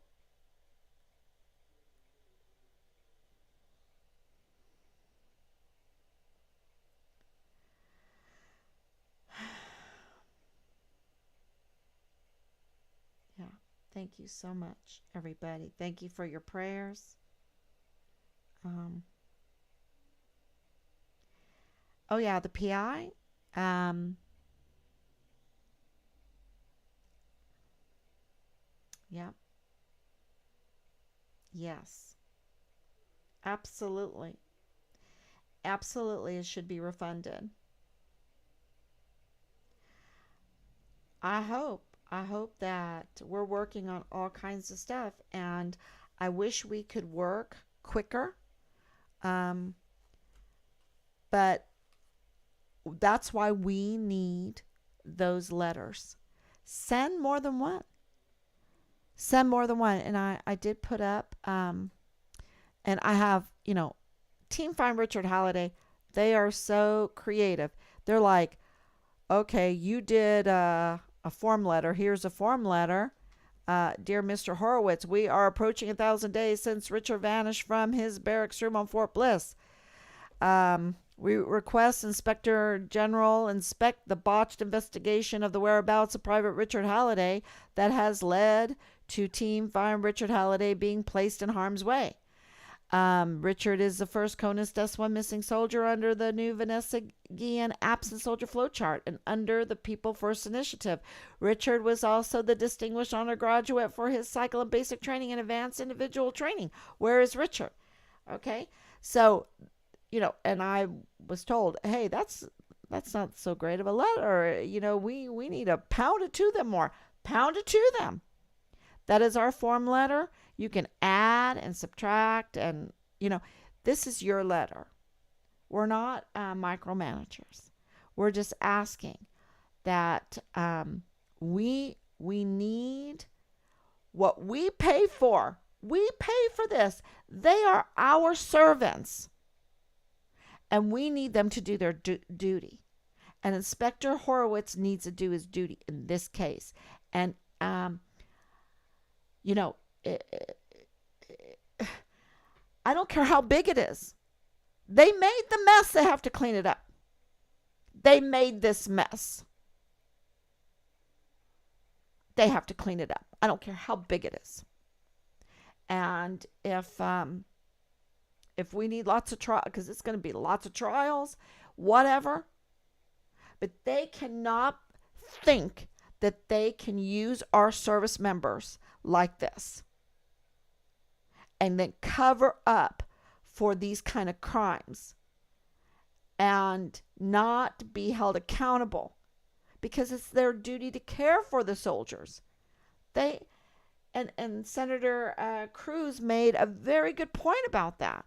Yeah. Thank you so much, everybody. Thank you for your prayers. Oh yeah, the PI. Yeah. Yes. Absolutely. Absolutely, it should be refunded. I hope that we're working on all kinds of stuff, and I wish we could work quicker. Um, but that's why we need those letters. Send more than one. Send more than one. And I did put up, and I have, Team Find Richard Halliday. They are so creative. They're like, okay, you did a form letter. Here's a form letter. Dear Mr. Horowitz, we are approaching 1,000 days since Richard vanished from his barracks room on Fort Bliss. We request Inspector General inspect the botched investigation of the whereabouts of Private Richard Halliday that has led to Team Find Richard Halliday being placed in harm's way. Richard is the first CONUS S1 missing soldier under the new Vanessa Guillen absent soldier flowchart and under the People First Initiative. Richard was also the distinguished honor graduate for his cycle of basic training and advanced individual training. Where is Richard? Okay, so and I was told, hey, that's not so great of a letter. We need to pound it to them more. Pound it to them. That is our form letter. You can add and subtract, and this is your letter. We're not micromanagers. We're just asking that we need what we pay for. We pay for this. They are our servants, and we need them to do their duty. And Inspector Horowitz needs to do his duty in this case. And I don't care how big it is. They made the mess. They have to clean it up. They made this mess. They have to clean it up. I don't care how big it is. And if we need lots of trials, because it's going to be lots of trials, whatever, but they cannot think that they can use our service members like this and then cover up for these kind of crimes and not be held accountable, because it's their duty to care for the soldiers. And Senator Cruz made a very good point about that.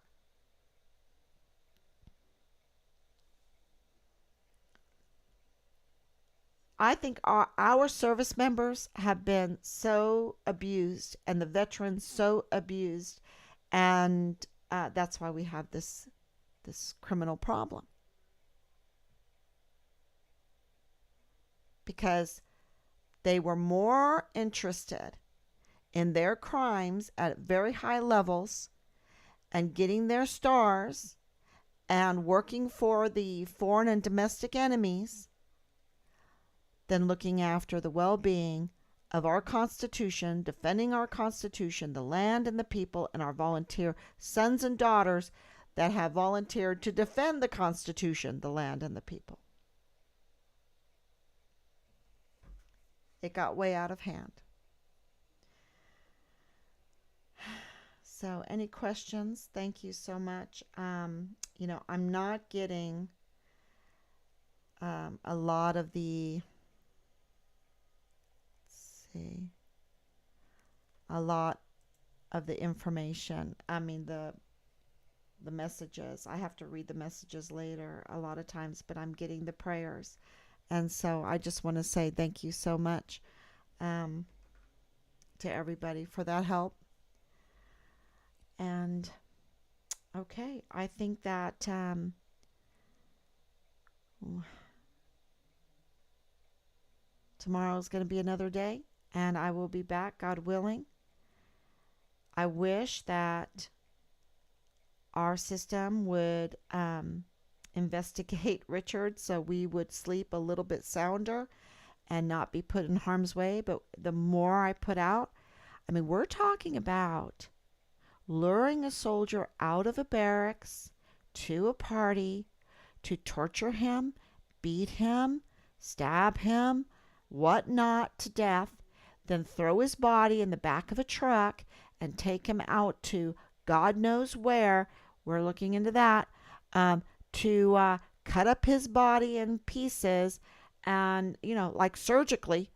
I think our service members have been so abused, and the veterans so abused, and that's why we have this criminal problem. Because they were more interested in their crimes at very high levels and getting their stars and working for the foreign and domestic enemies than looking after the well-being of our Constitution, defending our Constitution, the land and the people, and our volunteer sons and daughters that have volunteered to defend the Constitution, the land, and the people. It got way out of hand. So, any questions? Thank you so much. I'm not getting a lot of the information. I mean, the messages. I have to read the messages later a lot of times, but I'm getting the prayers. And so I just want to say thank you so much to everybody for that help. And okay, I think that tomorrow is going to be another day, and I will be back, God willing. I wish that our system would investigate Richard so we would sleep a little bit sounder and not be put in harm's way. But the more I put out, I mean, we're talking about luring a soldier out of a barracks to a party to torture him, beat him, stab him, whatnot to death, then throw his body in the back of a truck and take him out to God knows where. We're looking into that. To cut up his body in pieces and, like surgically,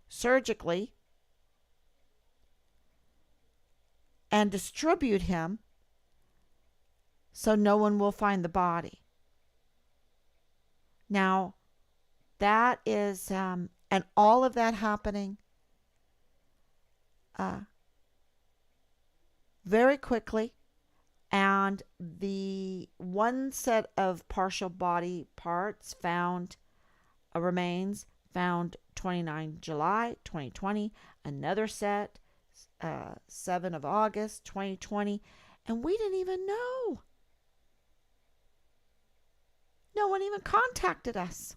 and distribute him so no one will find the body. Now, that is, and all of that happening very quickly. And the one set of partial body parts found, remains found 29 July 2020, another set 7 of August 2020, and we didn't even know. No one even contacted us.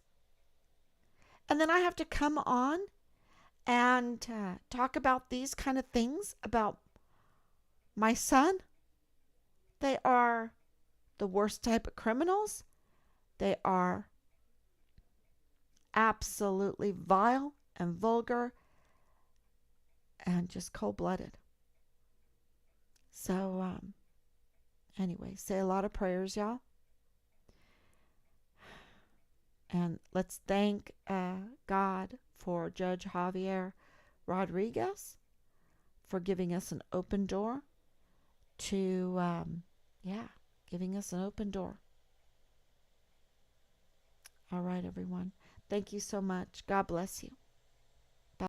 And then I have to come on and talk about these kind of things about my son. They are the worst type of criminals. They are absolutely vile and vulgar and just cold blooded. So, anyway, say a lot of prayers, y'all. And let's thank God for Judge Javier Rodriguez for giving us an open door to, giving us an open door. All right, everyone. Thank you so much. God bless you.